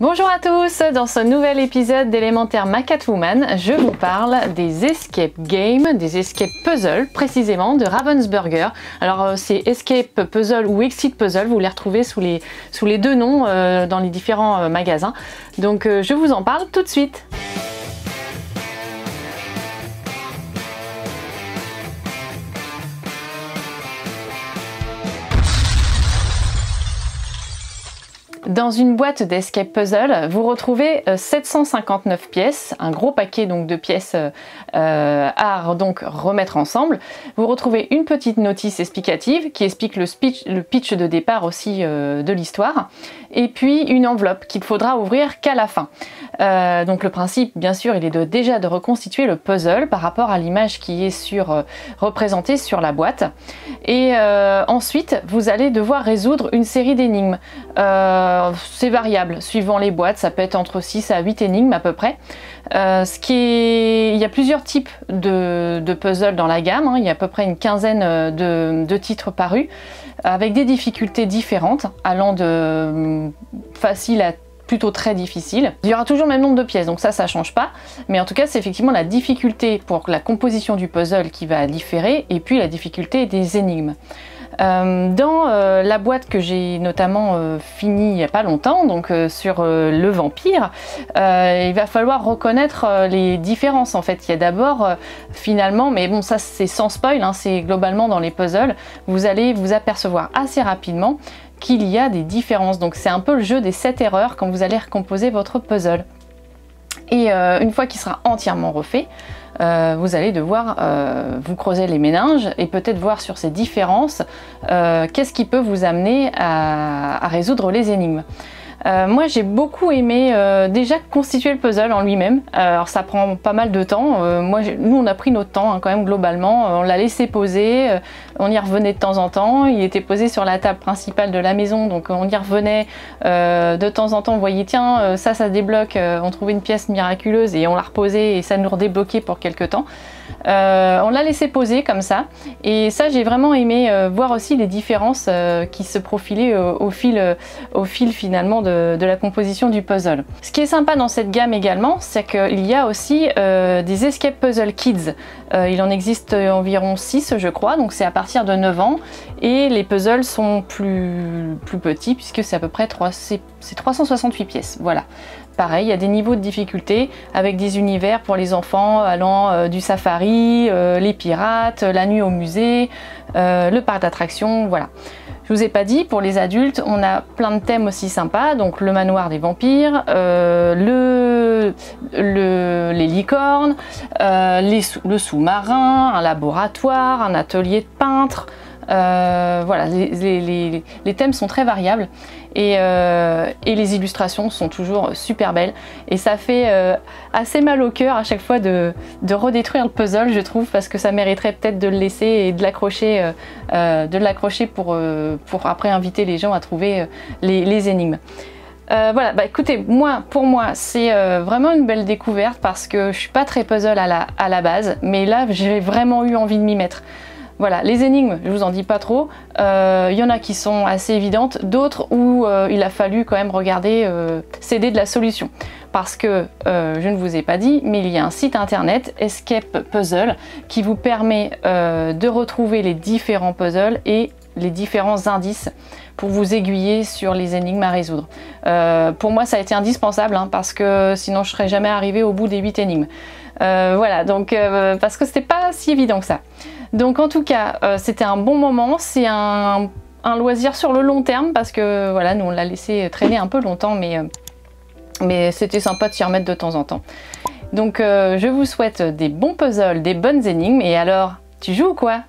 Bonjour à tous, dans ce nouvel épisode d'Élémentaire ma Catwoman, je vous parle des escape games, des escape puzzles précisément de Ravensburger. Alors c'est escape puzzle ou exit puzzle, vous les retrouvez sous les deux noms dans les différents magasins. Donc je vous en parle tout de suite. Dans une boîte d'escape puzzle, vous retrouvez 759 pièces, un gros paquet donc de pièces à donc remettre ensemble. Vous retrouvez une petite notice explicative qui explique le pitch de départ aussi de l'histoire, et puis une enveloppe qu'il faudra ouvrir qu'à la fin. Donc le principe, bien sûr, il est déjà de reconstituer le puzzle par rapport à l'image qui est représentée sur la boîte. Et ensuite, vous allez devoir résoudre une série d'énigmes. C'est variable, suivant les boîtes, ça peut être entre 6 à 8 énigmes à peu près. Il y a plusieurs types de puzzles dans la gamme, hein. Il y a à peu près une quinzaine de titres parus, avec des difficultés différentes, allant de facile à plutôt très difficile. Il y aura toujours le même nombre de pièces, donc ça change pas, mais en tout cas c'est effectivement la difficulté pour la composition du puzzle qui va différer, et puis la difficulté des énigmes. Dans la boîte que j'ai notamment finie il n'y a pas longtemps, donc sur le vampire, il va falloir reconnaître les différences en fait. Il y a d'abord finalement, mais bon ça c'est sans spoil, hein, c'est globalement dans les puzzles, vous allez vous apercevoir assez rapidement qu'il y a des différences. Donc c'est un peu le jeu des 7 erreurs quand vous allez recomposer votre puzzle. Et une fois qu'il sera entièrement refait, vous allez devoir vous creuser les méninges et peut-être voir sur ces différences qu'est-ce qui peut vous amener à résoudre les énigmes. Moi j'ai beaucoup aimé déjà constituer le puzzle en lui-même. Alors ça prend pas mal de temps. Nous on a pris notre temps hein, quand même globalement. On l'a laissé poser, on y revenait de temps en temps. Il était posé sur la table principale de la maison, donc on y revenait de temps en temps. On voyait tiens ça se débloque, on trouvait une pièce miraculeuse et on l'a reposée et ça nous redébloquait pour quelques temps. On l'a laissé poser comme ça, et ça j'ai vraiment aimé voir aussi les différences qui se profilaient au fil finalement de la composition du puzzle. Ce qui est sympa dans cette gamme également, c'est qu'il y a aussi des escape puzzle kids. Il en existe environ 6 je crois, donc c'est à partir de 9 ans, et les puzzles sont plus petits puisque c'est à peu près 368 pièces, voilà. Pareil, il y a des niveaux de difficulté avec des univers pour les enfants allant du safari, les pirates, la nuit au musée, le parc d'attractions, voilà. Je vous ai pas dit, pour les adultes, on a plein de thèmes aussi sympas, donc le manoir des vampires, les licornes, le sous-marin, un laboratoire, un atelier de peintre. Voilà, les thèmes sont très variables et les illustrations sont toujours super belles, et ça fait assez mal au cœur à chaque fois de redétruire le puzzle, je trouve, parce que ça mériterait peut-être de le laisser et de l'accrocher pour après inviter les gens à trouver les énigmes. Voilà, bah écoutez, pour moi c'est vraiment une belle découverte, parce que je suis pas très puzzle à la base, mais là j'ai vraiment eu envie de m'y mettre. Voilà, les énigmes, je vous en dis pas trop, il y en a qui sont assez évidentes, d'autres où il a fallu quand même regarder, s'aider de la solution. Parce que, je ne vous ai pas dit, mais il y a un site internet, Escape Puzzle, qui vous permet de retrouver les différents puzzles et les différents indices pour vous aiguiller sur les énigmes à résoudre. Pour moi ça a été indispensable, hein, parce que sinon je serais jamais arrivée au bout des 8 énigmes. Voilà, donc parce que c'était pas si évident que ça. Donc en tout cas, c'était un bon moment, c'est un loisir sur le long terme, parce que voilà, nous on l'a laissé traîner un peu longtemps, mais c'était sympa de s'y remettre de temps en temps. Donc je vous souhaite des bons puzzles, des bonnes énigmes, et alors, tu joues ou quoi ?